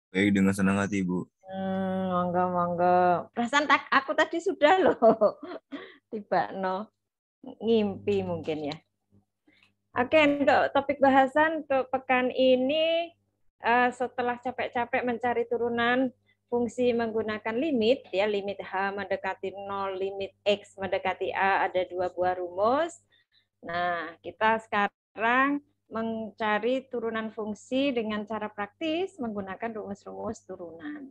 Baik, dengan senang hati, Bu. Monggo, monggo. Perasaan aku tadi sudah loh. Tiba no ngimpi mungkin ya. Oke, untuk topik bahasan untuk pekan ini setelah capek-capek mencari turunan fungsi menggunakan limit ya, limit H mendekati 0, limit X mendekati A, ada 2 buah rumus. Nah, kita sekarang mencari turunan fungsi dengan cara praktis menggunakan rumus-rumus turunan.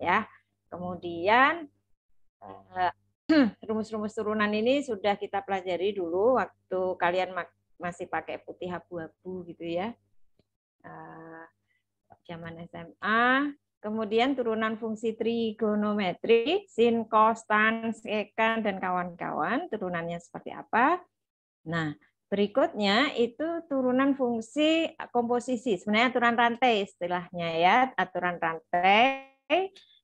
Ya. Kemudian rumus-rumus turunan ini sudah kita pelajari dulu waktu kalian masih pakai putih abu-abu gitu ya. Zaman SMA. Kemudian turunan fungsi trigonometri, sin, cos, tan, sekan, dan kawan-kawan. Turunannya seperti apa? Nah, berikutnya itu turunan fungsi komposisi. Sebenarnya aturan rantai istilahnya ya, aturan rantai.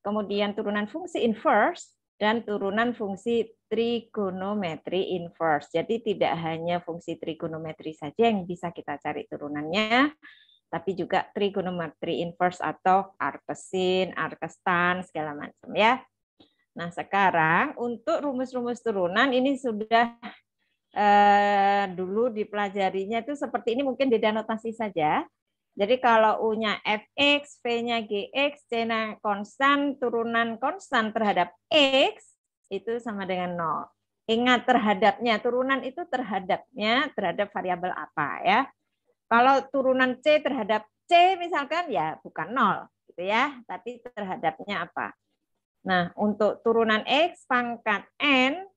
Kemudian turunan fungsi inverse dan turunan fungsi trigonometri inverse. Jadi tidak hanya fungsi trigonometri saja yang bisa kita cari turunannya, tapi juga trigonometri inverse atau arcsin, arcstan, segala macam ya. Nah, sekarang untuk rumus-rumus turunan ini sudah dulu dipelajarinya itu seperti ini, mungkin beda notasi saja. Jadi kalau U-nya fx, V-nya gx, C-nya konstan, turunan konstan terhadap x itu sama dengan 0. Ingat terhadapnya, turunan itu terhadapnya terhadap variabel apa ya. Kalau turunan C terhadap C misalkan ya bukan 0 gitu ya, tapi terhadapnya apa. Nah, untuk turunan X pangkat N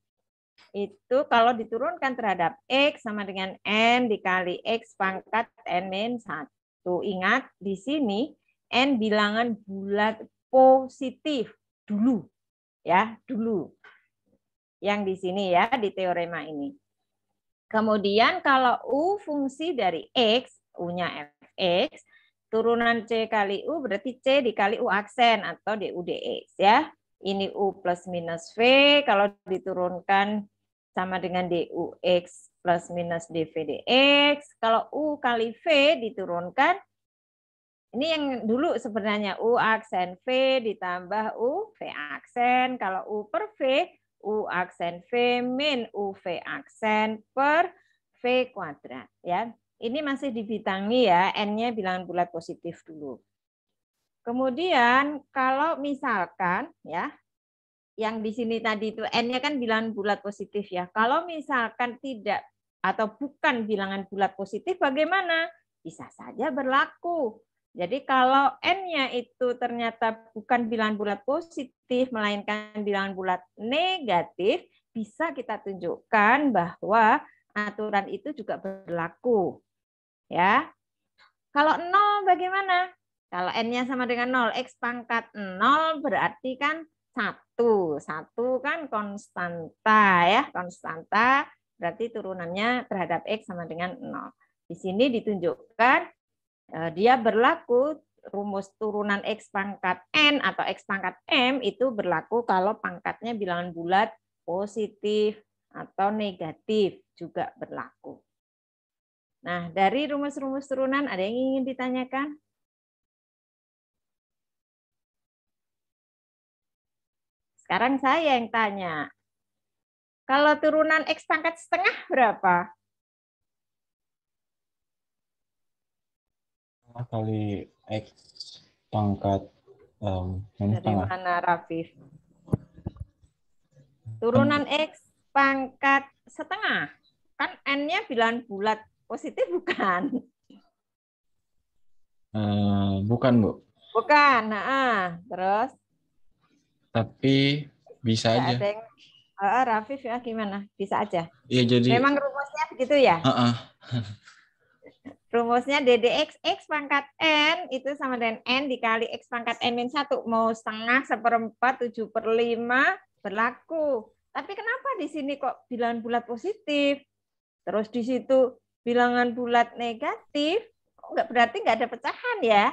itu kalau diturunkan terhadap X sama dengan N dikali X pangkat N-1. Ingat, di sini N bilangan bulat positif dulu. Ya, dulu. Yang di sini ya, di teorema ini. Kemudian kalau U fungsi dari X, U-nya fx, turunan C kali U berarti C dikali U aksen atau du dx ya. Ini U plus minus V, kalau diturunkan sama dengan dux plus minus dv dx. Kalau U kali V diturunkan, ini yang dulu sebenarnya U aksen V ditambah U V aksen. Kalau U per V, U aksen V min UV aksen per V kuadrat. Ya. Ini masih dibitangi ya, N-nya bilangan bulat positif dulu. Kemudian kalau misalkan ya, yang di sini tadi itu N-nya kan bilangan bulat positif ya. Kalau misalkan tidak atau bukan bilangan bulat positif bagaimana? Bisa saja berlaku. Jadi kalau N-nya itu ternyata bukan bilangan bulat positif, melainkan bilangan bulat negatif, bisa kita tunjukkan bahwa aturan itu juga berlaku. Ya. Kalau 0 bagaimana? Kalau N-nya sama dengan 0, X pangkat 0 berarti kan 1. 1 kan konstanta ya, konstanta berarti turunannya terhadap X sama dengan 0. Di sini ditunjukkan dia berlaku rumus turunan X pangkat N atau X pangkat M itu berlaku kalau pangkatnya bilangan bulat positif atau negatif juga berlaku. Nah, dari rumus-rumus turunan ada yang ingin ditanyakan? Sekarang saya yang tanya. Kalau turunan X pangkat setengah berapa? Kali X pangkat minus Dari setengah. mana, Rafif? Turunan X pangkat setengah. Kan N-nya bilangan bulat positif bukan? Bukan, Bu. Bukan. Nah, terus? Tapi bisa Tidak aja. ada yang Rafif ya gimana? Bisa aja. Iya, jadi Memang rumusnya begitu ya? Rumusnya ddx X pangkat N itu sama dengan N dikali X pangkat N-1. Mau setengah, seperempat, 7/5 berlaku. Tapi kenapa di sini kok bilangan bulat positif? Terus di situ bilangan bulat negatif? Enggak, berarti nggak ada pecahan ya?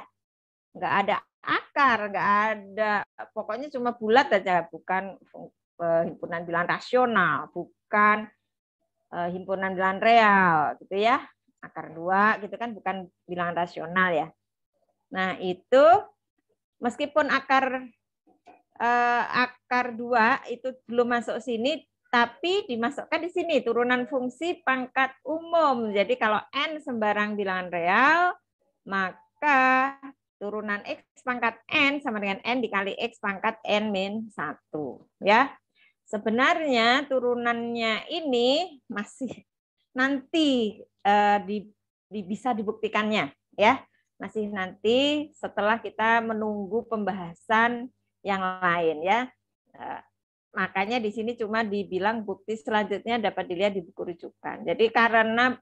Nggak ada akar, nggak ada. Pokoknya cuma bulat aja, bukan himpunan bilangan rasional, bukan himpunan bilangan real, gitu ya. Akar 2 gitu kan bukan bilangan rasional ya. Nah, itu meskipun akar 2 itu belum masuk sini, tapi dimasukkan di sini turunan fungsi pangkat umum. Jadi kalau n sembarang bilangan real, maka turunan x pangkat n sama dengan n dikali x pangkat n min 1. Ya. Sebenarnya turunannya ini masih nanti bisa dibuktikannya, ya. Masih nanti setelah kita menunggu pembahasan yang lain, ya. Makanya di sini cuma dibilang bukti selanjutnya dapat dilihat di buku rujukan. Jadi karena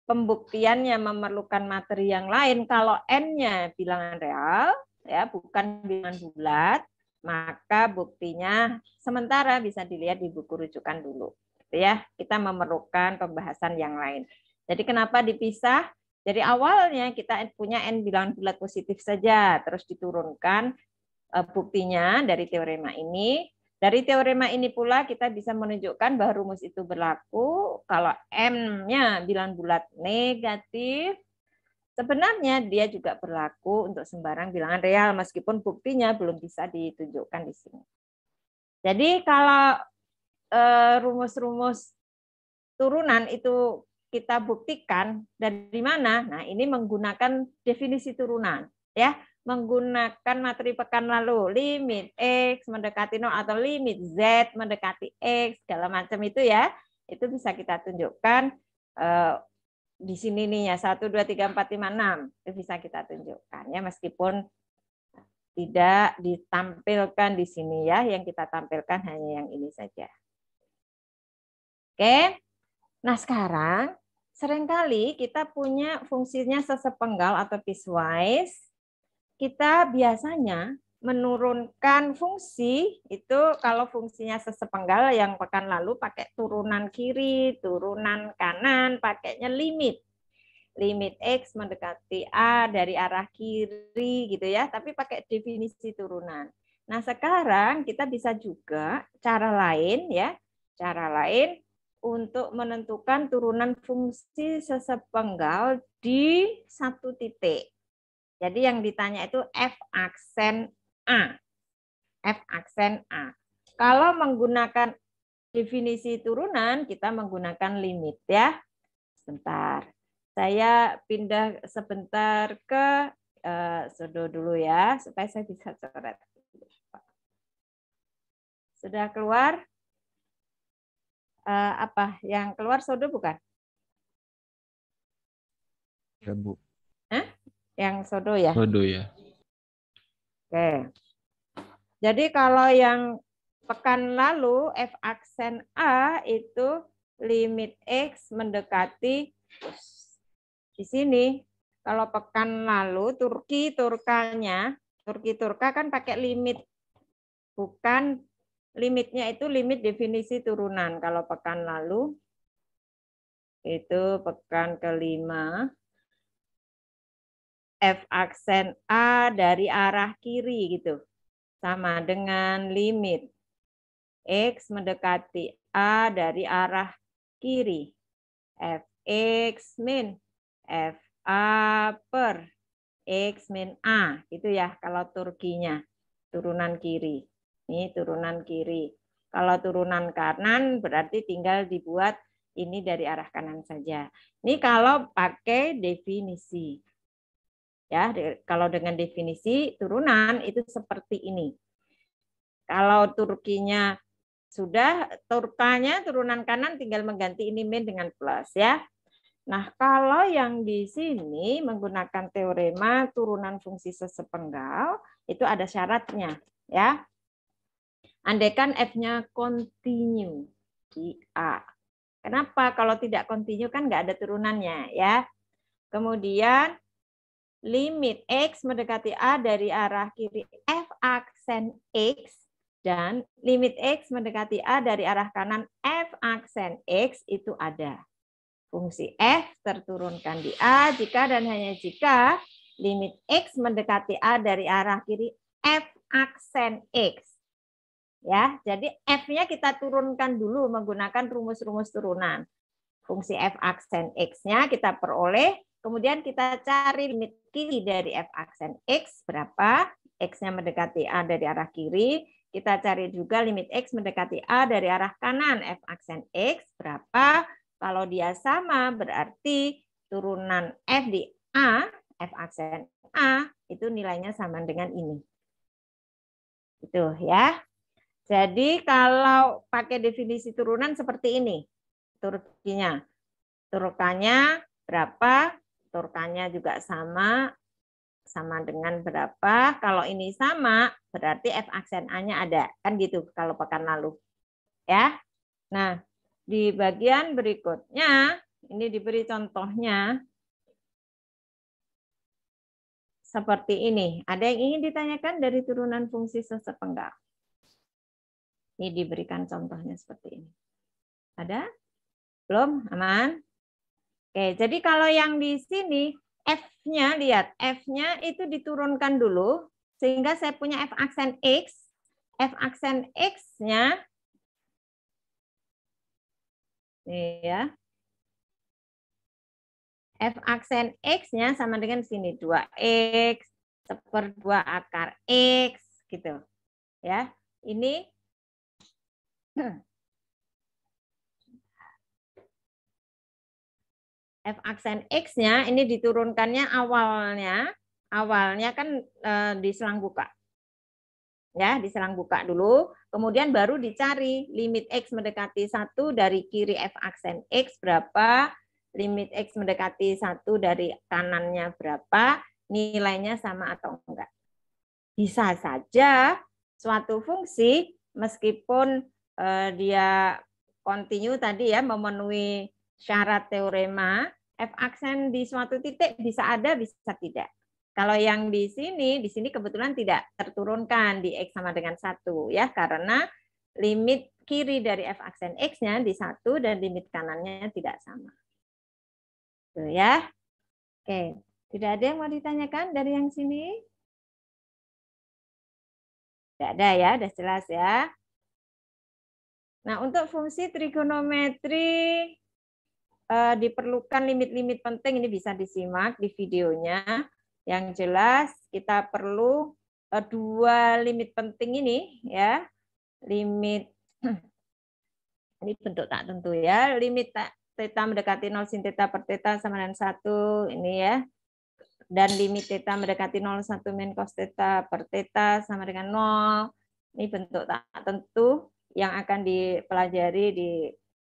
pembuktiannya memerlukan materi yang lain, kalau n-nya bilangan real, ya bukan bilangan bulat, maka buktinya sementara bisa dilihat di buku rujukan dulu. Ya, kita memerlukan pembahasan yang lain. Jadi kenapa dipisah? Jadi awalnya kita punya n bilangan bulat positif saja, terus diturunkan buktinya dari teorema ini. Dari teorema ini pula kita bisa menunjukkan bahwa rumus itu berlaku kalau M-nya bilangan bulat negatif, sebenarnya dia juga berlaku untuk sembarang bilangan real meskipun buktinya belum bisa ditunjukkan di sini. Jadi kalau rumus-rumus turunan itu kita buktikan dari mana? Nah, ini menggunakan definisi turunan, ya. Menggunakan materi pekan lalu, limit X mendekati 0 atau limit Z mendekati X, segala macam itu ya, itu bisa kita tunjukkan di sini nih ya, 1, 2, 3, 4, 5, 6, itu bisa kita tunjukkan ya, meskipun tidak ditampilkan di sini ya, yang kita tampilkan hanya yang ini saja. Oke, nah sekarang seringkali kita punya fungsinya sesepenggal atau piecewise. Kita biasanya menurunkan fungsi itu kalau fungsinya sesepenggal yang pekan lalu pakai turunan kiri, turunan kanan, pakainya limit. Limit X mendekati A dari arah kiri gitu ya, tapi pakai definisi turunan. Nah, sekarang kita bisa juga cara lain ya, cara lain untuk menentukan turunan fungsi sesepenggal di satu titik. Jadi yang ditanya itu F aksen A. F aksen A. Kalau menggunakan definisi turunan, kita menggunakan limit ya. Sebentar. Saya pindah sebentar ke Sodo dulu ya, supaya saya bisa coret. Sudah keluar? Apa? Yang keluar Sodo bukan? Ya, Bu. Hah? Yang Sodo ya? Sodo ya. Oke. Jadi kalau yang pekan lalu F aksen A itu limit X mendekati di sini. Kalau pekan lalu Turka kan pakai limit. Bukan limitnya itu limit definisi turunan. Kalau pekan lalu itu pekan kelima. F aksen A dari arah kiri gitu. Sama dengan limit X mendekati A dari arah kiri. Fx min Fa per X min A. Itu ya kalau Turkinya. Turunan kiri. Ini turunan kiri. Kalau turunan kanan berarti tinggal dibuat ini dari arah kanan saja. Ini kalau pakai definisi. Ya, kalau dengan definisi turunan itu seperti ini. Kalau Turkinya sudah, Turkanya turunan kanan tinggal mengganti ini min dengan plus ya. Nah, kalau yang di sini menggunakan teorema turunan fungsi sesepenggal itu ada syaratnya ya. Andaikan F-nya continue di A. Kenapa? Kalau tidak continue kan nggak ada turunannya ya. Kemudian limit X mendekati A dari arah kiri F aksen X dan limit X mendekati A dari arah kanan F aksen X itu ada. Fungsi F terturunkan di A jika dan hanya jika limit X mendekati A dari arah kiri F aksen X. Ya, jadi F-nya kita turunkan dulu menggunakan rumus-rumus turunan. Fungsi F aksen X-nya kita peroleh, kemudian kita cari limit kiri dari F aksen X berapa, X-nya mendekati A dari arah kiri, kita cari juga limit X mendekati A dari arah kanan. F aksen X berapa? Kalau dia sama, berarti turunan F di A, F aksen A, itu nilainya sama dengan ini. Itu ya. Jadi kalau pakai definisi turunan seperti ini. Turkinya. Turukannya berapa? Turukannya juga sama dengan berapa. Kalau ini sama, berarti F aksen A-nya ada. Kan gitu kalau pekan lalu. Ya. Nah, di bagian berikutnya, ini diberi contohnya seperti ini. Ada yang ingin ditanyakan dari turunan fungsi sesepenggal? Ini diberikan contohnya seperti ini. Ada? Belum? Aman? Oke, jadi kalau yang di sini, F-nya, lihat, F-nya itu diturunkan dulu, sehingga saya punya F aksen X. F aksen X-nya, ya, F aksen X-nya sama dengan sini, 2X, 1/2 akar X, gitu. Ya, ini F aksen X-nya ini diturunkannya awalnya kan diselang buka. Ya, diselang buka dulu, kemudian baru dicari limit X mendekati 1 dari kiri F aksen X berapa, limit X mendekati 1 dari kanannya berapa, nilainya sama atau enggak. Bisa saja suatu fungsi meskipun dia continue tadi ya, memenuhi syarat teorema, F aksen di suatu titik bisa ada, bisa tidak. Kalau yang di sini kebetulan tidak terturunkan di X sama dengan 1 ya, karena limit kiri dari F aksen X-nya di 1 dan limit kanannya tidak sama. Tuh ya. Oke, tidak ada yang mau ditanyakan dari yang sini? Tidak ada ya, sudah jelas ya. Nah, untuk fungsi trigonometri diperlukan limit-limit penting, ini bisa disimak di videonya. Yang jelas kita perlu 2 limit penting ini ya. Limit ini bentuk tak tentu ya. Limit theta mendekati 0 sin theta per theta sama dengan 1 ini ya. Dan limit theta mendekati 0,1 min cos theta per theta sama dengan 0. Ini bentuk tak tentu yang akan dipelajari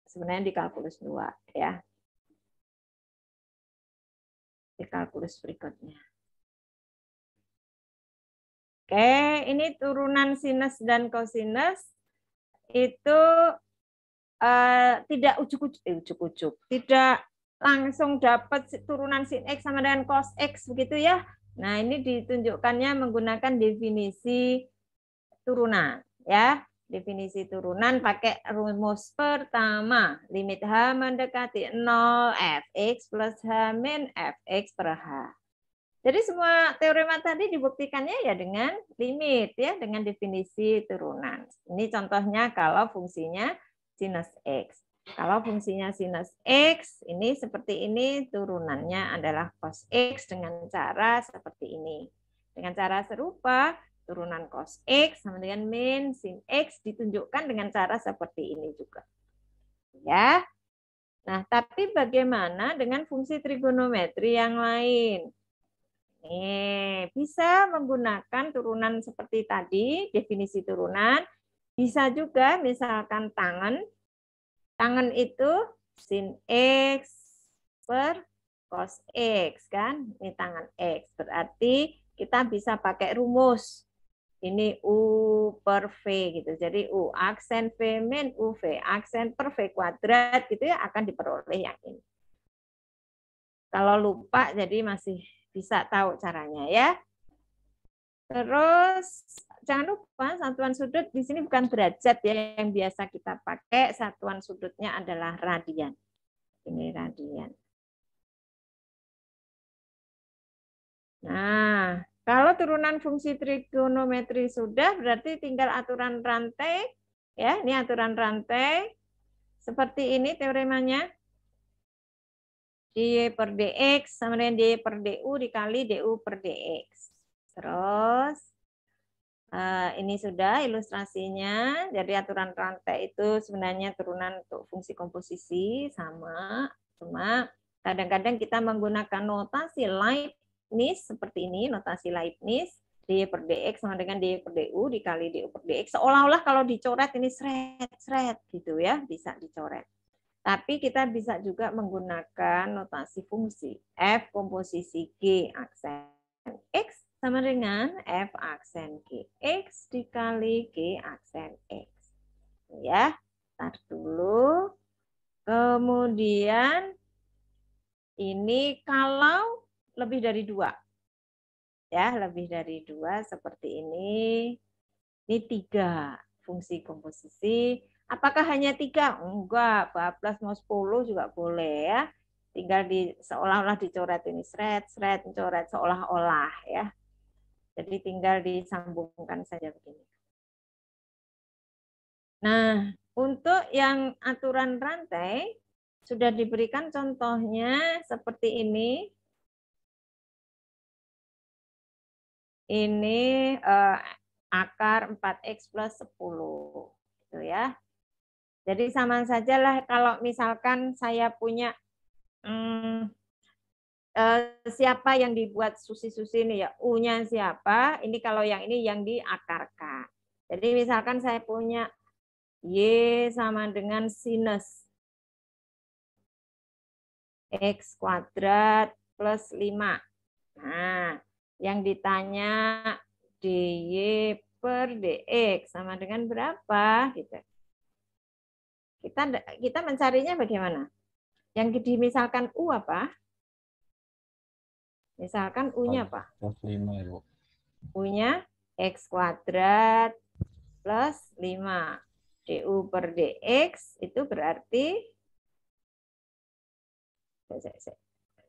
sebenarnya di kalkulus 2 ya. Di kalkulus berikutnya. Oke, ini turunan sinus dan kosinus itu tidak ujuk-ujuk, tidak langsung dapat turunan sin X sama dengan cos X begitu ya. Nah, ini ditunjukkannya menggunakan definisi turunan ya. Definisi turunan pakai rumus pertama, limit H mendekati 0 Fx plus H min Fx per H. Jadi semua teorema tadi dibuktikannya ya dengan limit ya, dengan definisi turunan. Ini contohnya kalau fungsinya sinus X. Kalau fungsinya sinus X, ini seperti ini, turunannya adalah cos X dengan cara seperti ini. Dengan cara serupa, turunan cos X sama dengan min sin X ditunjukkan dengan cara seperti ini juga. Ya. Nah, tapi bagaimana dengan fungsi trigonometri yang lain? Bisa menggunakan turunan seperti tadi, definisi turunan. Bisa juga misalkan tangen. Tangen itu sin X per cos X kan. Ini tangen X. Berarti kita bisa pakai rumus. Ini U per V gitu. Jadi U aksen V min UV aksen per V kuadrat gitu ya akan diperoleh yang ini. Kalau lupa jadi masih bisa tahu caranya ya. Terus jangan lupa satuan sudut di sini bukan derajat ya, yang biasa kita pakai satuan sudutnya adalah radian. Ini radian. Nah, kalau turunan fungsi trigonometri sudah berarti tinggal aturan rantai ya, ini aturan rantai. Seperti ini teoremanya. dy per dx sama dengan dy per du dikali du per dx. Terus ini sudah ilustrasinya. Jadi aturan rantai itu sebenarnya turunan untuk fungsi komposisi sama, cuma kadang-kadang kita menggunakan notasi Leibniz seperti ini, notasi Leibniz, dy per dx sama dengan dy per du dikali du per dx. Seolah-olah kalau dicoret ini seret gitu ya, bisa dicoret. Tapi kita bisa juga menggunakan notasi fungsi. F komposisi G aksen X sama dengan F aksen GX dikali G aksen X. Ya, tar dulu. Kemudian ini kalau lebih dari 2. Ya, lebih dari 2 seperti ini. Ini 3 fungsi komposisi. Apakah hanya 3? Enggak, 14 mau 10 juga boleh ya. Tinggal seolah-olah dicoret ini seret, coret seolah-olah ya. Jadi tinggal disambungkan saja begini. Nah, untuk yang aturan rantai sudah diberikan contohnya seperti ini. Ini akar 4x plus 10 gitu ya. Jadi sama saja lah kalau misalkan saya punya siapa yang dibuat susi-susi ini ya, U-nya siapa, ini kalau yang ini yang diakarkan. Jadi misalkan saya punya Y sama dengan sinus X kuadrat plus 5. Nah, yang ditanya dy per dx sama dengan berapa? Gitu. Kita mencarinya bagaimana? Yang dimisalkan U apa? Misalkan U-nya apa? Plus 5 ya, Bu. U-nya X kuadrat plus 5. Du per dx itu berarti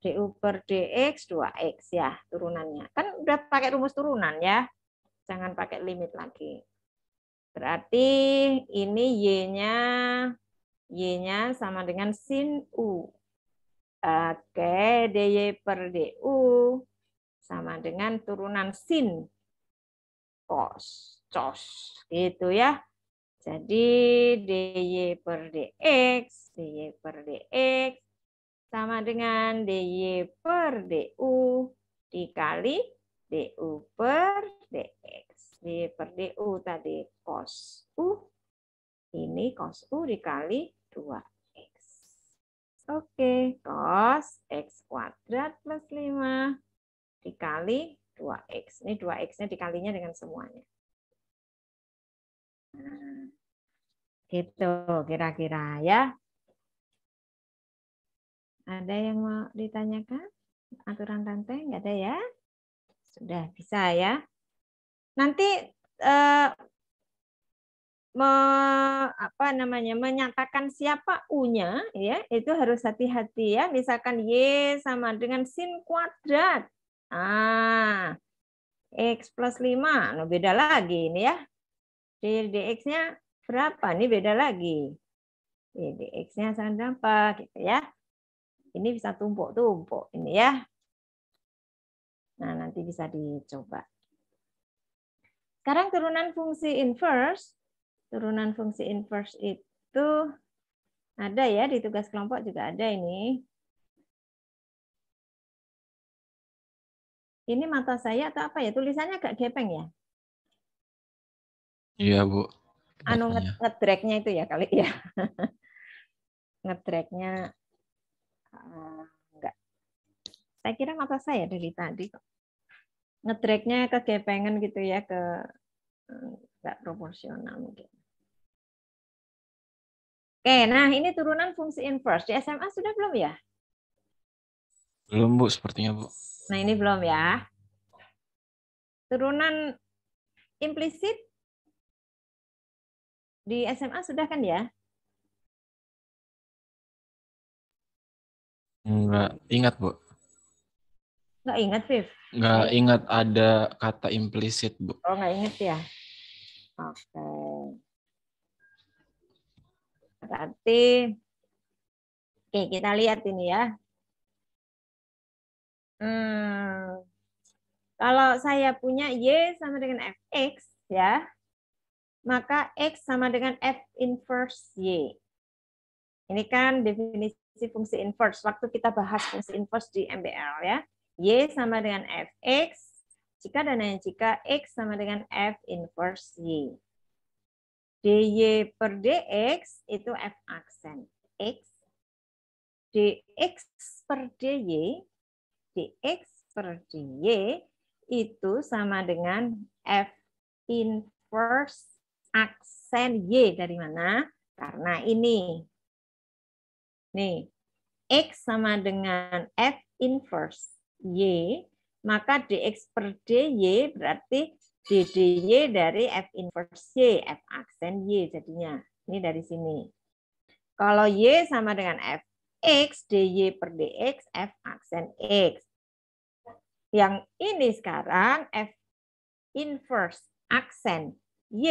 du per dx 2x ya turunannya. Kan udah pakai rumus turunan ya. Jangan pakai limit lagi. Berarti ini Y-nya sama dengan sin U. Oke, dy per du sama dengan turunan sin cos. Gitu ya. Jadi dy per dx sama dengan dy per du dikali du per dx. dy per du tadi cos U. Ini cos U dikali 2x. Oke, cos x kuadrat plus 5 dikali 2x. Ini 2x-nya dikalinya dengan semuanya. Nah, gitu kira-kira ya. Ada yang mau ditanyakan? Aturan rantai nggak ada ya? Sudah bisa ya. Nanti menyatakan siapa U-nya ya, itu harus hati-hati ya. Misalkan Y sama dengan sin kuadrat. X plus 5. Nah, beda lagi ini ya. dx-nya berapa? Ini beda lagi. dx-nya sama berapa gitu ya. Ini bisa tumpuk-tumpuk ini ya. Nah, nanti bisa dicoba. Sekarang turunan fungsi inverse. Turunan fungsi inverse itu ada ya di tugas kelompok juga ada ini. Ini mata saya atau apa ya? Tulisannya agak gepeng ya? Iya, Bu. Anu ngedragnya itu ya kali ya. Ngedragnya enggak. Saya kira mata saya dari tadi kok. Ngedragnya kegepengan gitu ya, enggak proporsional mungkin. Oke, nah ini turunan fungsi inverse. Di SMA sudah belum ya? Belum, Bu, sepertinya, Bu. Nah, ini belum ya. Turunan implisit di SMA sudah kan ya? Enggak ingat, Bu. Nggak ingat, Viv? Enggak ingat ada kata implisit, Bu. Oh, nggak ingat ya? Oke. Berarti, oke, kita lihat ini ya. Kalau saya punya Y sama dengan Fx, ya, maka X sama dengan F inverse Y. Ini kan definisi fungsi inverse. Waktu kita bahas fungsi inverse di MBL ya. Y sama dengan Fx jika dan hanya jika X sama dengan F inverse Y. dy per dx itu F aksen X. dx per dy, dx per dy itu sama dengan F inverse aksen Y. Dari mana? Karena ini. Nih, X sama dengan F inverse Y, maka dx per dy berarti ddy dari F inverse Y, F aksen Y jadinya. Ini dari sini. Kalau Y sama dengan Fx, dy per dx, F aksen X. Yang ini sekarang F inverse aksen Y,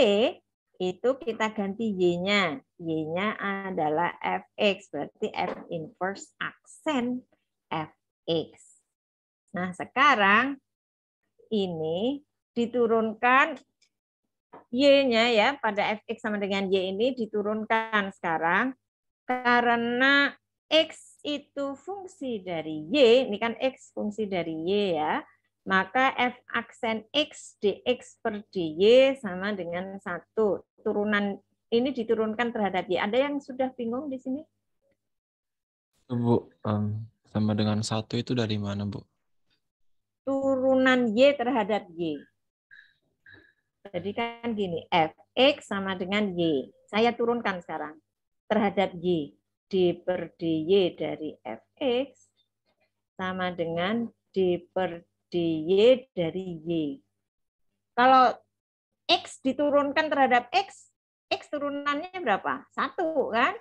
itu kita ganti Y-nya. Y-nya adalah Fx, berarti F inverse aksen Fx. Nah, sekarang ini diturunkan Y-nya ya, pada Fx sama dengan Y ini diturunkan sekarang. Karena X itu fungsi dari Y, ini kan X fungsi dari Y ya, maka F aksen X dx per dy sama dengan 1. Turunan ini diturunkan terhadap Y. Ada yang sudah bingung di sini? Bu, sama dengan 1 itu dari mana, Bu? Turunan Y terhadap Y. Jadi kan gini, Fx sama dengan Y. Saya turunkan sekarang terhadap Y. D per dy dari Fx sama dengan D per dy dari Y. Kalau X diturunkan terhadap X turunannya berapa? 1 kan?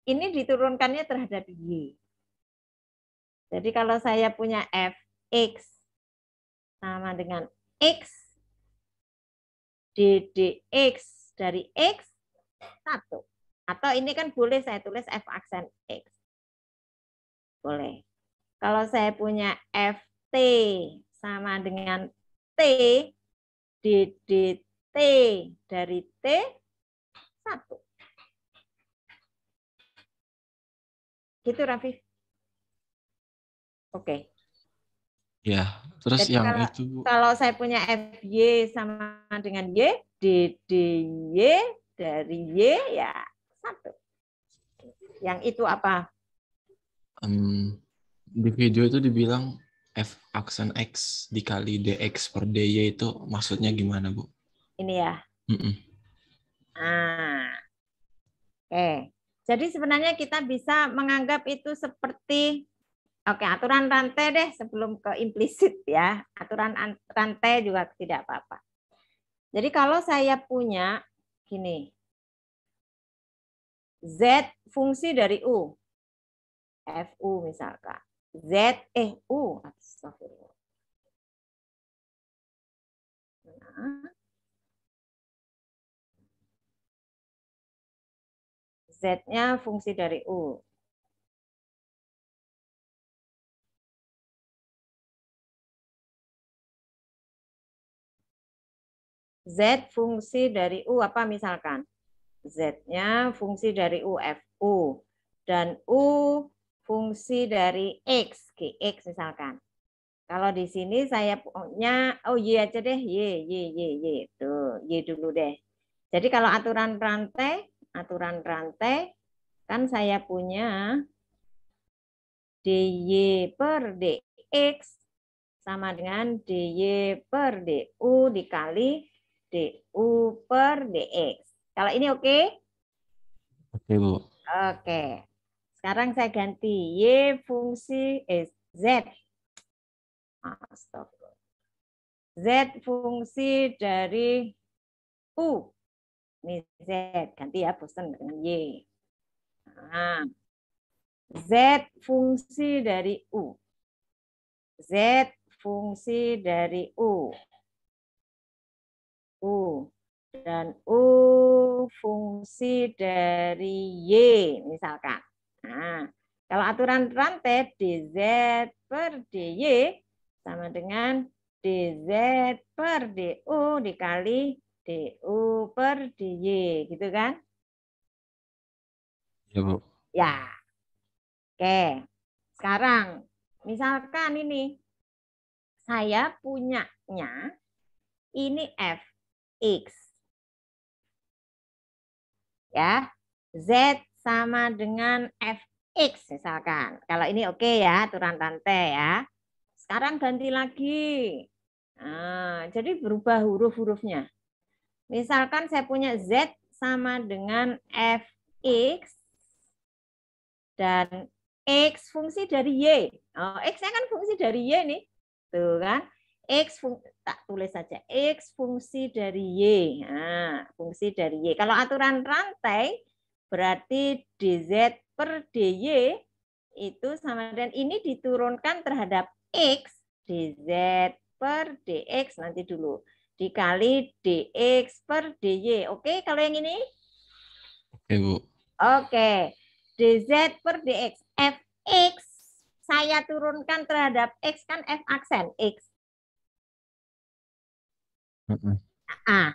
Ini diturunkannya terhadap Y. Jadi kalau saya punya Fx sama dengan X, ddx dari X, 1. Atau ini kan boleh saya tulis F aksen X. Boleh. Kalau saya punya Ft sama dengan T, ddt dari T, 1. Gitu, Rafif. Oke. Ya, terus Jadi yang kalau, itu, Bu. kalau saya punya Fy sama dengan Y, ddy dari Y ya 1. Yang itu apa? Di video itu dibilang F aksen X dikali dx per dy itu maksudnya gimana, Bu? Ini ya. Mm-mm. Nah, oke. Jadi sebenarnya kita bisa menganggap itu seperti, oke, aturan rantai deh sebelum ke implisit ya. Aturan rantai juga tidak apa-apa. Jadi kalau saya punya gini, Z fungsi dari U, FU misalkan. U, astagfirullah. Nah, Z-nya fungsi dari U. Z fungsi dari U apa misalkan? Z-nya fungsi dari U, FU. Dan U fungsi dari X, GX misalkan. Kalau di sini saya punya, oh Y aja deh, Y. Tuh, Y dulu deh. Jadi kalau aturan rantai, kan saya punya dy per dx sama dengan dy per du dikali du per dx. Kalau ini oke? Oke, Bu. Oke. Sekarang saya ganti y fungsi z. Astagfirullah. Z fungsi dari U. Ini Z, ganti ya, bosan dengan Y. Nah, Z fungsi dari U. Z fungsi dari U. Dan U fungsi dari Y, misalkan. Nah, kalau aturan rantai dz per dy sama dengan dz per du dikali du per dy, gitu kan? Ya, Bu. Ya, oke. Sekarang, misalkan ini, saya punyanya ini fx. Ya, z sama dengan fx misalkan. Kalau ini oke ya, aturan rantai ya. Sekarang ganti lagi. Nah, jadi berubah huruf-hurufnya. Misalkan saya punya z sama dengan fx dan x fungsi dari y. Oh, x-nya kan fungsi dari y nih. Tuh kan. Tak tulis saja x fungsi dari y. Nah, fungsi dari y. Kalau aturan rantai berarti dz per dy itu sama dengan ini diturunkan terhadap x dz per dx nanti dulu dikali dx per dy. Oke, kalau yang ini? Oke, Bu. Oke. dz per dx. fx saya turunkan terhadap x kan f aksen x. Ah,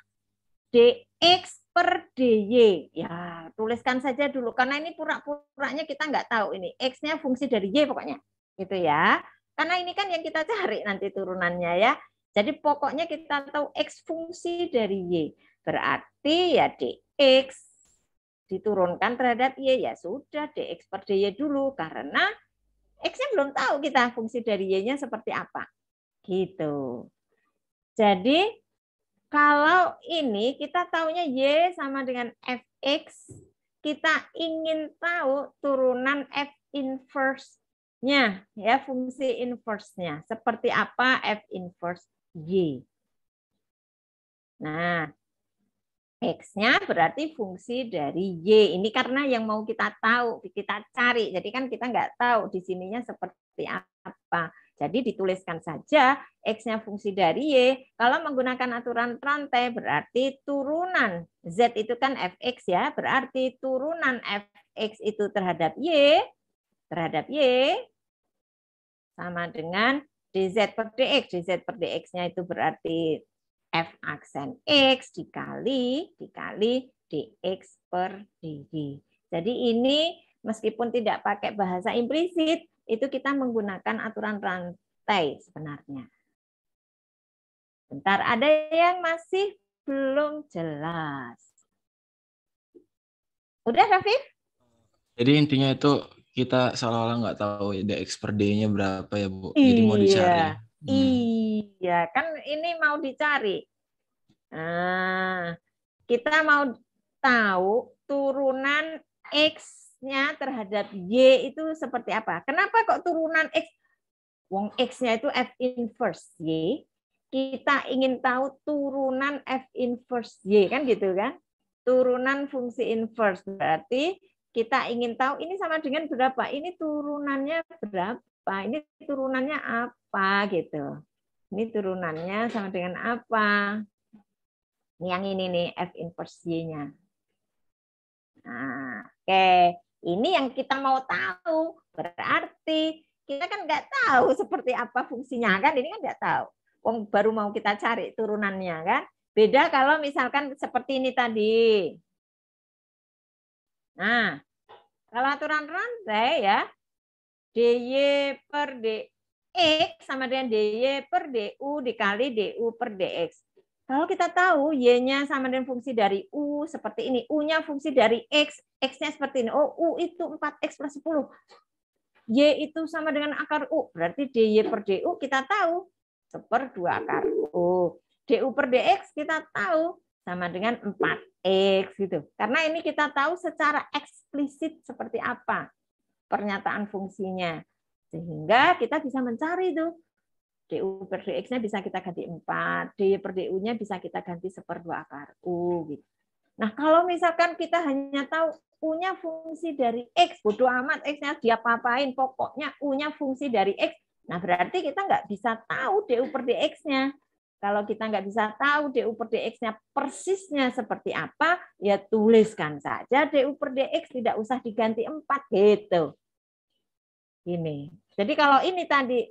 dx per dy. Ya, tuliskan saja dulu. Karena ini pura-puranya kita nggak tahu ini. X-nya fungsi dari y pokoknya. Gitu ya. Karena ini kan yang kita cari nanti turunannya ya. Jadi pokoknya kita tahu X fungsi dari Y. Berarti ya dx diturunkan terhadap Y. Ya sudah dx per dy dulu. Karena X-nya belum tahu kita fungsi dari Y-nya seperti apa. Gitu. Jadi kalau ini kita taunya Y sama dengan Fx, kita ingin tahu turunan F inverse-nya, ya fungsi inverse-nya. Seperti apa F inverse Y. Nah, X-nya berarti fungsi dari Y. Ini karena yang mau kita tahu, kita cari. Jadi kan kita nggak tahu di sininya seperti apa. Jadi dituliskan saja X-nya fungsi dari Y. Kalau menggunakan aturan rantai berarti turunan. Z itu kan Fx ya. Berarti turunan Fx itu terhadap Y sama dengan dz per dx. dz per dx-nya itu berarti f aksen x dikali dx per dy. Jadi ini meskipun tidak pakai bahasa implisit, itu kita menggunakan aturan rantai sebenarnya. Bentar, ada yang masih belum jelas. Udah, Rafif? Jadi intinya itu kita seolah-olah nggak tahu dx per d-nya berapa ya, Bu. Jadi mau dicari. Iya, kan ini mau dicari. Nah, kita mau tahu turunan X-nya terhadap Y itu seperti apa. Kenapa kok turunan X? Wong X-nya itu F inverse Y. Kita ingin tahu turunan F inverse Y, kan gitu kan? Turunan fungsi inverse. Berarti kita ingin tahu ini sama dengan berapa? Ini turunannya berapa? Ini turunannya apa gitu. Ini turunannya sama dengan apa? Yang ini nih F inverse Y-nya. Nah, oke. Ini yang kita mau tahu. Berarti kita kan nggak tahu seperti apa fungsinya kan? Ini kan nggak tahu. Wong baru mau kita cari turunannya kan? Beda kalau misalkan seperti ini tadi. Nah, kalau aturan rantai ya, dy per dx sama dengan dy per du dikali du per dx. Kalau kita tahu y-nya sama dengan fungsi dari u seperti ini, u-nya fungsi dari x, x-nya seperti ini. Oh, u itu 4x plus 10. Y itu sama dengan akar u, berarti dy per du kita tahu 1/2 akar u. Du per dx kita tahu sama dengan 4x gitu. Karena ini kita tahu secara eksplisit seperti apa pernyataan fungsinya. Sehingga kita bisa mencari tuh du per dx-nya bisa kita ganti 4, dy per du-nya bisa kita ganti 1/2 akar u gitu. Nah, kalau misalkan kita hanya tahu u-nya fungsi dari x, bodo amat x-nya diapa-apain, pokoknya u-nya fungsi dari x. Nah, berarti kita nggak bisa tahu du per dx-nya. Kalau kita nggak bisa tahu du per dx-nya persisnya seperti apa, ya tuliskan saja du per dx, tidak usah diganti 4 gitu. Ini. Jadi kalau ini tadi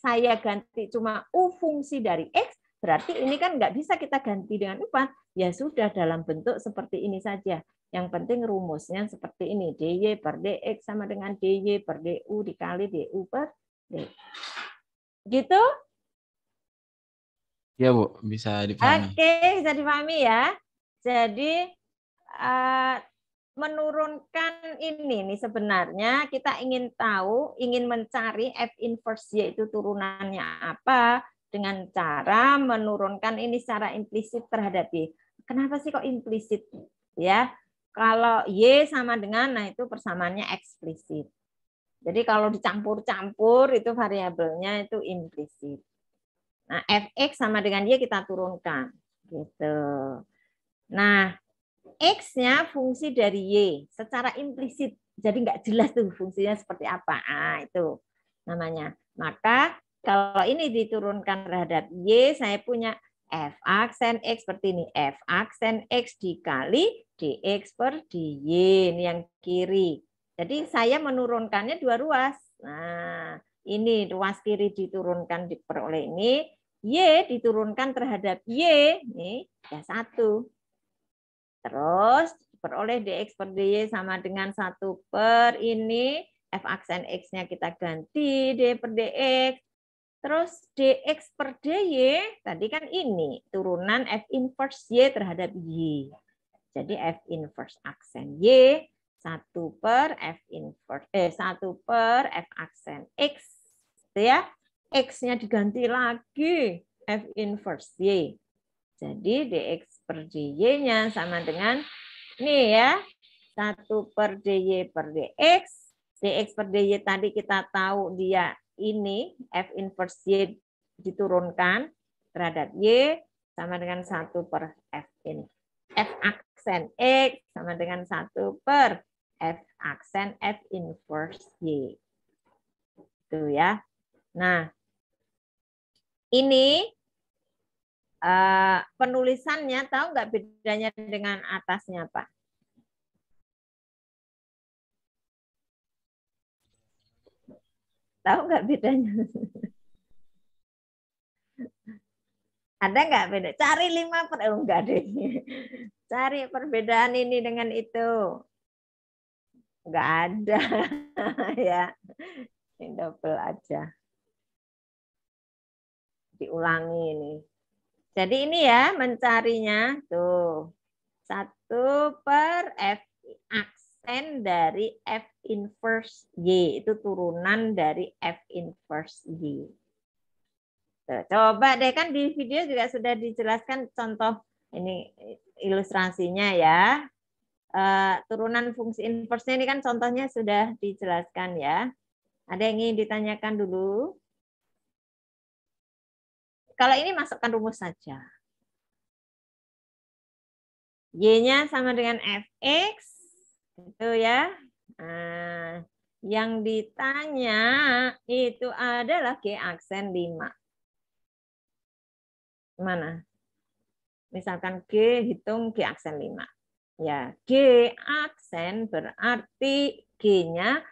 saya ganti cuma U fungsi dari X, berarti ini kan nggak bisa kita ganti dengan 4. Ya sudah, dalam bentuk seperti ini saja. Yang penting rumusnya seperti ini. DY per DX sama dengan DY per DU dikali DU per DX. Gitu? Ya, Bu, bisa dipahami. Oke, bisa dipahami ya. Jadi menurunkan ini nih, sebenarnya kita ingin tahu, ingin mencari F inverse Y itu turunannya apa dengan cara menurunkan ini secara implisit terhadap Y. Kenapa sih kok implisit? Ya, kalau Y sama dengan, nah itu persamaannya eksplisit. Jadi kalau dicampur-campur itu variabelnya itu implisit. Nah, Fx sama dengan Y kita turunkan. Gitu. Nah, X-nya fungsi dari Y secara implisit. Jadi nggak jelas tuh fungsinya seperti apa. Ah, itu namanya. Maka kalau ini diturunkan terhadap Y, saya punya F aksen X seperti ini. F aksen X dikali dx per dy. Ini yang kiri. Jadi saya menurunkannya dua ruas. Nah, ini ruas kiri diturunkan diperoleh ini. Y diturunkan terhadap Y. Ini ya 1. Terus diperoleh dx per dy sama dengan 1 per ini. F aksen X-nya kita ganti D per dx. Terus dx per dy tadi kan ini turunan F inverse Y terhadap Y. Jadi F inverse aksen Y 1 per F inverse 1 per F aksen X. Gitu ya. X-nya diganti lagi F inverse Y. Jadi dx per dy-nya sama dengan ini ya, 1 per dy per dx. Dx per dy tadi kita tahu dia ini, F inverse Y diturunkan terhadap Y sama dengan 1 per F aksen X sama dengan 1 per F aksen F inverse Y. Itu ya. Nah, ini penulisannya tahu nggak bedanya dengan atasnya, Pak? Tahu nggak bedanya? Ada nggak beda? Cari 5 per enggak deh. Cari perbedaan ini dengan itu. Nggak ada ya. Ini double aja. Diulangi ini. Jadi ini ya mencarinya tuh 1 per F aksen dari F inverse Y. Itu turunan dari F inverse Y. Tuh, coba deh, kan di video juga sudah dijelaskan contoh ini ilustrasinya ya. Turunan fungsi inverse-nya ini kan contohnya sudah dijelaskan ya. Ada yang ingin ditanyakan dulu? Kalau ini masukkan rumus saja. Y-nya sama dengan Fx, itu ya. Nah, yang ditanya itu adalah G aksen 5. Mana? Misalkan G, hitung G aksen 5. Ya, G aksen berarti G-nya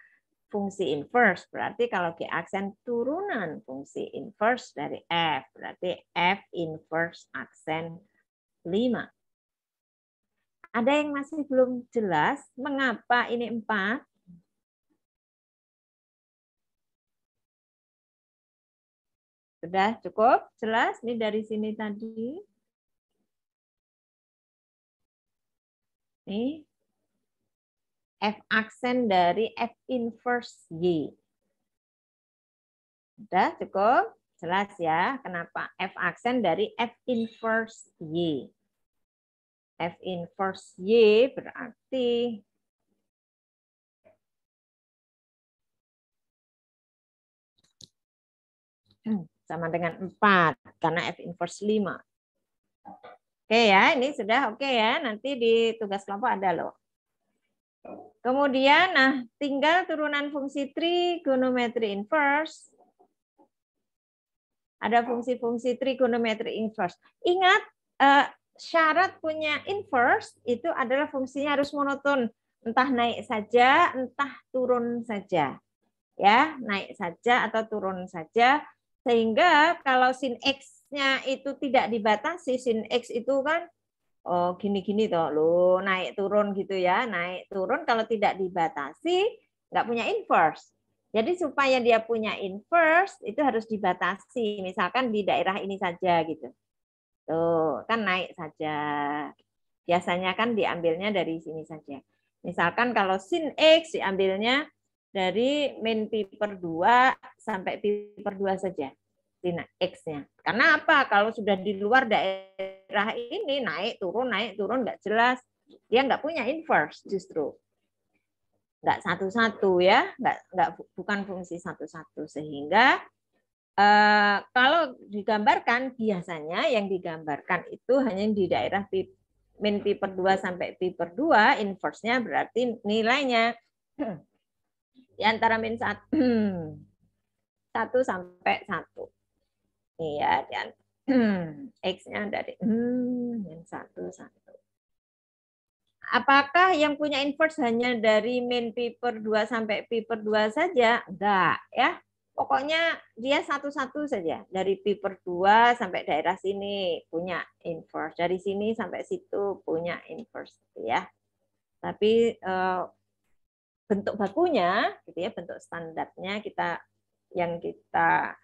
fungsi inverse. Berarti kalau G aksen turunan fungsi inverse dari F. Berarti F inverse aksen 5. Ada yang masih belum jelas mengapa ini 4? Sudah cukup jelas nih dari sini tadi? Nih. F aksen dari F inverse Y. Sudah cukup jelas ya kenapa F aksen dari F inverse Y. F inverse Y berarti sama dengan 4 karena F inverse 5. Oke ya, ini sudah oke ya. Nanti di tugas kelompok ada loh. Kemudian, nah tinggal turunan fungsi trigonometri inverse. Ada fungsi-fungsi trigonometri inverse. Ingat, syarat punya inverse itu adalah fungsinya harus monoton. Entah naik saja, entah turun saja. Ya, naik saja atau turun saja. Sehingga kalau sin X-nya itu tidak dibatasi, sin X itu kan oh gini-gini toh, lo naik turun gitu ya, naik turun kalau tidak dibatasi nggak punya inverse. Jadi supaya dia punya inverse itu harus dibatasi, misalkan di daerah ini saja gitu. Tuh, kan naik saja. Biasanya kan diambilnya dari sini saja. Misalkan kalau sin X diambilnya dari min pi per 2 sampai pi per 2 saja. Sin X-nya. Karena apa? Kalau sudah di luar daerah ini naik turun nggak jelas. Dia nggak punya inverse justru. Nggak satu-satu ya, nggak bukan fungsi satu-satu. Sehingga kalau digambarkan biasanya yang digambarkan itu hanya di daerah min pi per 2 sampai pi per 2, inverse-nya berarti nilainya di antara min 1 sampai 1. Iya, dan X-nya dari min 1, 1. Apakah yang punya inverse hanya dari min pi per 2 sampai pi per 2 saja? Enggak, ya. Pokoknya dia satu-satu saja. Dari pi per 2 sampai daerah sini punya inverse. Dari sini sampai situ punya inverse. Ya. Tapi bentuk bakunya, gitu ya, bentuk standarnya yang kita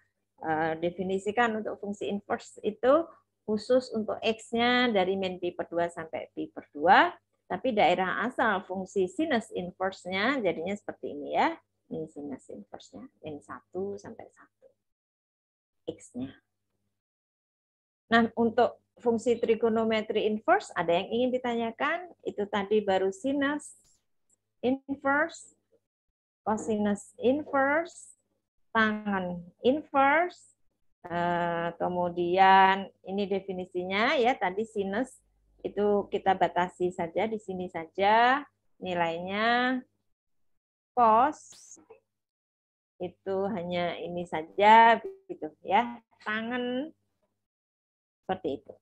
definisikan untuk fungsi inverse itu khusus untuk X-nya dari min pi per 2 sampai pi per 2. Tapi daerah asal fungsi sinus inverse-nya jadinya seperti ini ya. Ini sinus inverse-nya, min 1 sampai 1. X-nya. Nah, untuk fungsi trigonometri inverse, ada yang ingin ditanyakan? Itu tadi baru sinus inverse, cosinus inverse, tangen inverse, kemudian ini definisinya ya, tadi sinus itu kita batasi saja di sini saja nilainya, cos itu hanya ini saja gitu ya, tangen seperti itu.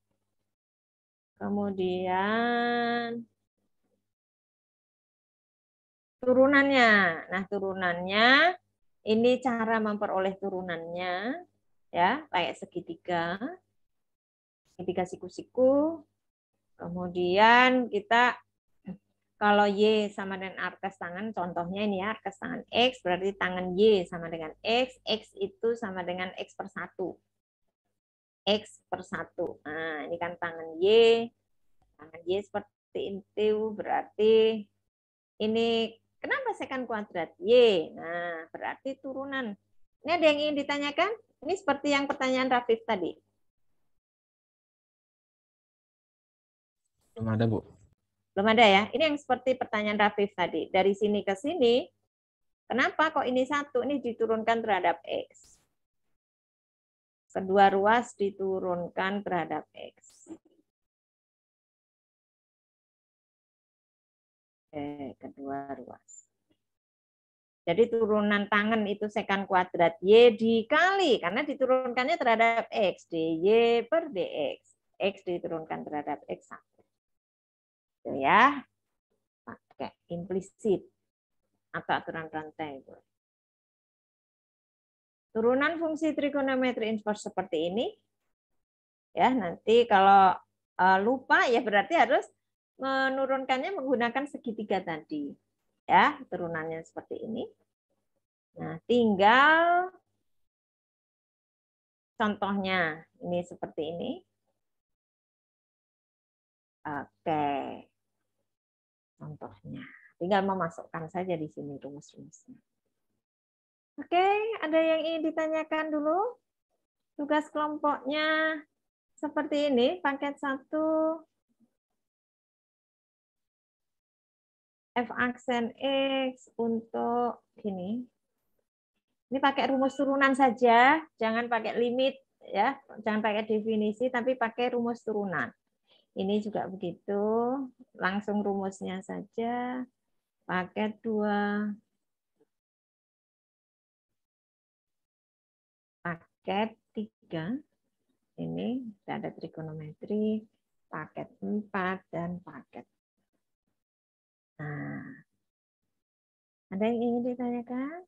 Kemudian turunannya. Nah, turunannya ini cara memperoleh turunannya ya, kayak segitiga siku-siku. Kemudian kita kalau Y sama dengan arcas tangan, contohnya ini ya, arcas tangan X, berarti tangan Y sama dengan X itu sama dengan X per 1. X per 1. Nah, ini kan tangan Y seperti itu, berarti ini kenapa secant kuadrat Y? Nah, berarti turunan. Ini ada yang ingin ditanyakan? Ini seperti yang pertanyaan Rafif tadi. Belum ada, Bu. Belum ada ya? Ini yang seperti pertanyaan Rafif tadi. Dari sini ke sini, kenapa kok ini 1? Ini diturunkan terhadap X. Kedua ruas diturunkan terhadap X. Kedua ruas. Jadi turunan tangan itu secant kuadrat Y dikali, karena diturunkannya terhadap X. dy per dx. X diturunkan terhadap X1. Itu ya. Pakai implisit atau aturan rantai. Turunan fungsi trigonometri inverse seperti ini. Ya, nanti kalau lupa ya berarti harus menurunkannya menggunakan segitiga tadi. Ya, turunannya seperti ini. Nah, tinggal contohnya ini seperti ini. Oke. Contohnya. Tinggal memasukkan saja di sini rumus-rumusnya. Oke, ada yang ingin ditanyakan dulu? Tugas kelompoknya seperti ini, paket 1. F aksen X untuk gini. Ini pakai rumus turunan saja, jangan pakai limit ya, jangan pakai definisi tapi pakai rumus turunan. Ini juga begitu, langsung rumusnya saja. Paket 2. Paket 3. Ini ada trigonometri, paket 4 dan paket. Nah, ada yang ingin ditanyakan?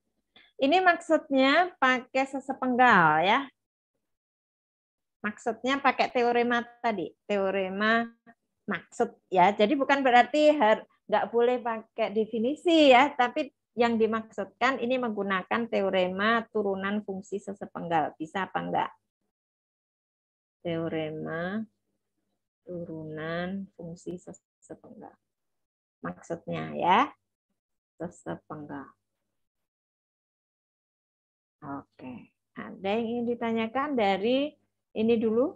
Ini maksudnya pakai sesepenggal ya. Maksudnya pakai teorema tadi, teorema maksud ya. Jadi bukan berarti nggak boleh pakai definisi ya, tapi yang dimaksudkan ini menggunakan teorema turunan fungsi sesepenggal. Bisa apa enggak? Teorema turunan fungsi sesepenggal. Maksudnya ya, sesepenggal. Oke. Ada yang ingin ditanyakan dari ini dulu?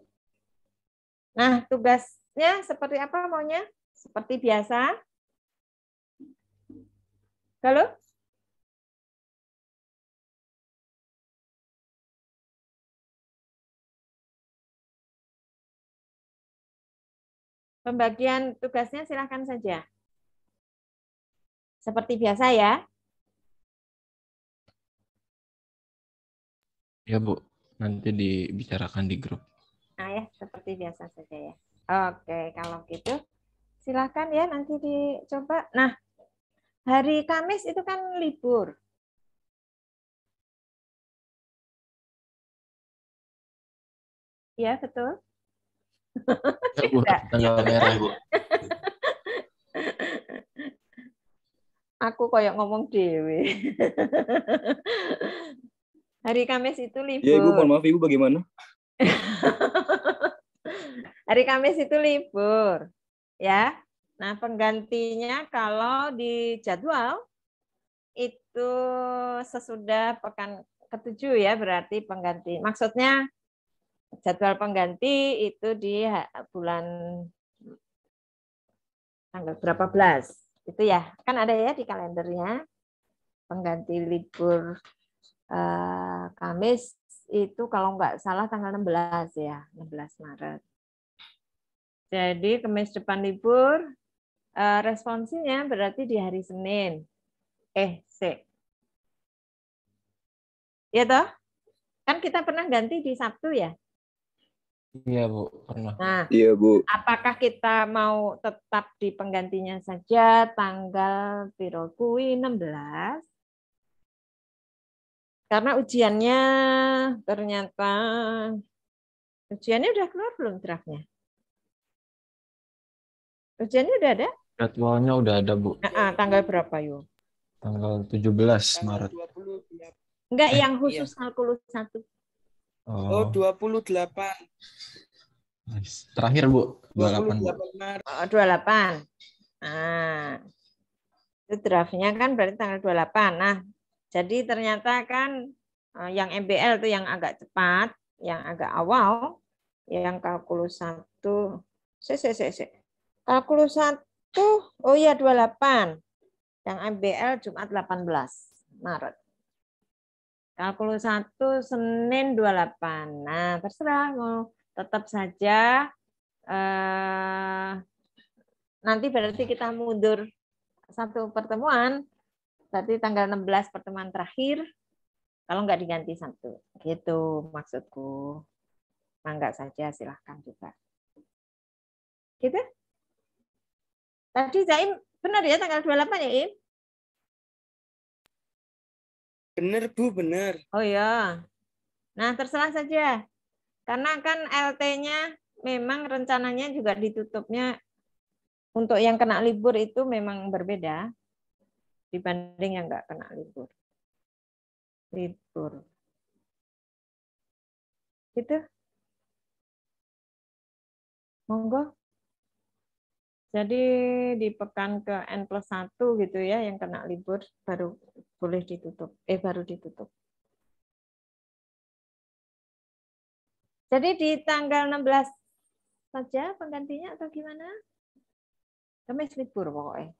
Nah, tugasnya seperti apa maunya? Seperti biasa? Halo? Pembagian tugasnya silakan saja. Seperti biasa ya. Ya Bu, nanti dibicarakan di grup. Nah ya, seperti biasa saja ya. Oke, kalau gitu silakan ya nanti dicoba. Nah, hari Kamis itu kan libur. Iya, betul. Ya Bu, tanggal merah Bu. Aku koyok ngomong dewe. Hari Kamis itu libur. Ya Ibu, mohon maaf Ibu bagaimana? Hari Kamis itu libur. Ya. Nah, penggantinya kalau di jadwal itu sesudah pekan ke-7 ya, berarti pengganti. Maksudnya jadwal pengganti itu di bulan tanggal berapa belas. Itu ya, kan ada ya di kalendernya. Pengganti libur Kamis itu kalau nggak salah tanggal 16 ya, 16 Maret. Jadi Kamis depan libur, responsinya berarti di hari Senin. Ya toh? Kan kita pernah ganti di Sabtu ya? Iya Bu, pernah. Nah, Iya Bu. apakah kita mau tetap di penggantinya saja tanggal piro kuwi 16? Karena ujiannya ternyata ujiannya udah keluar belum draftnya? Ujiannya udah ada? Jadwalnya udah ada Bu. Tanggal berapa yuk? Tanggal 17 Maret. Enggak, yang khusus kalkulus 1. Oh, 28. Nice. Terakhir Bu, 28 Bu. 28 Maret. 28. Nah, itu draftnya kan berarti tanggal 28. Nah, jadi ternyata kan yang MBL itu yang agak cepat, yang agak awal, yang kalkulus 1. Kalkulus 1, oh iya 28. Yang MBL Jumat 18 Maret. Kalkulus 1 Senin 28. Nah, terserah mau tetap saja nanti berarti kita mundur satu pertemuan, berarti tanggal 16 pertemuan terakhir, kalau nggak diganti satu. Gitu maksudku. Mangga saja, silahkan juga. Gitu? Tadi Zaim benar ya tanggal 28 ya, Im? Bener Bu, bener. Oh ya. Nah, terserah saja. Karena kan LT-nya memang rencananya juga ditutupnya untuk yang kena libur itu memang berbeda dibanding yang nggak kena libur. Gitu. Monggo. Jadi di pekan ke N+1 gitu ya, yang kena libur baru boleh ditutup. Baru ditutup. Jadi di tanggal 16 saja penggantinya atau gimana? Kamis libur pokoknya.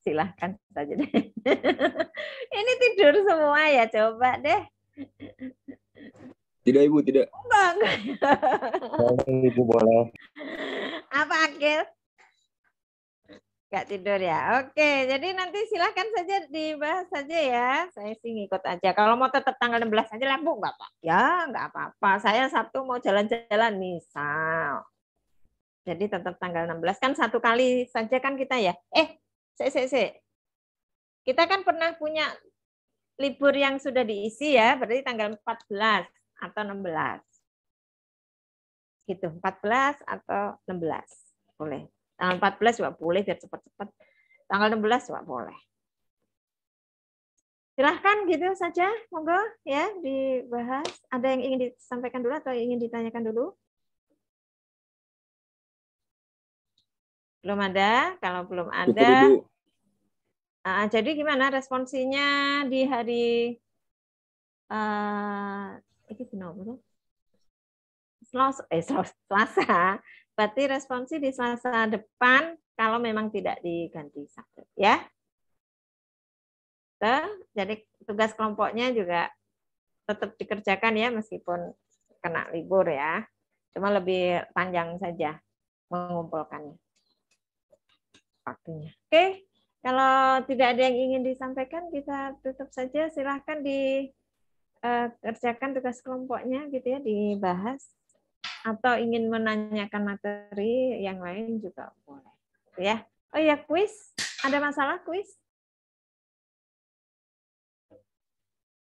Silahkan saja deh. Ini tidur semua ya, coba deh. Tidak Ibu, tidak. Enggak. Boleh Ibu, boleh. Apa Akil? Enggak tidur ya. Oke, jadi nanti silahkan saja dibahas saja ya. Saya sih ngikut aja. Kalau mau tetap tanggal 16 aja lah, Bu, enggak apa. Ya, enggak apa-apa. Saya Sabtu mau jalan-jalan misal. Jadi tetap tanggal 16 kan satu kali saja kan kita ya. Kita kan pernah punya libur yang sudah diisi ya, berarti tanggal 14 atau 16. Gitu, 14 atau 16. Boleh. Tanggal 14 juga boleh biar cepat-cepat. Tanggal 16 juga boleh. Silahkan gitu saja, monggo ya dibahas. Ada yang ingin disampaikan dulu atau ingin ditanyakan dulu? Belum ada? Kalau belum Syukur, ada, Ibu. jadi gimana responsinya di hari ini benar Selasa. Berarti responsi di Selasa depan kalau memang tidak diganti subjek ya. Jadi tugas kelompoknya juga tetap dikerjakan ya meskipun kena libur ya. Cuma lebih panjang saja mengumpulkannya waktunya. Oke, kalau tidak ada yang ingin disampaikan kita tutup saja. Silahkan dikerjakan tugas kelompoknya gitu ya, dibahas. Atau ingin menanyakan materi yang lain juga boleh. Ya. Oh ya, kuis. Ada masalah kuis?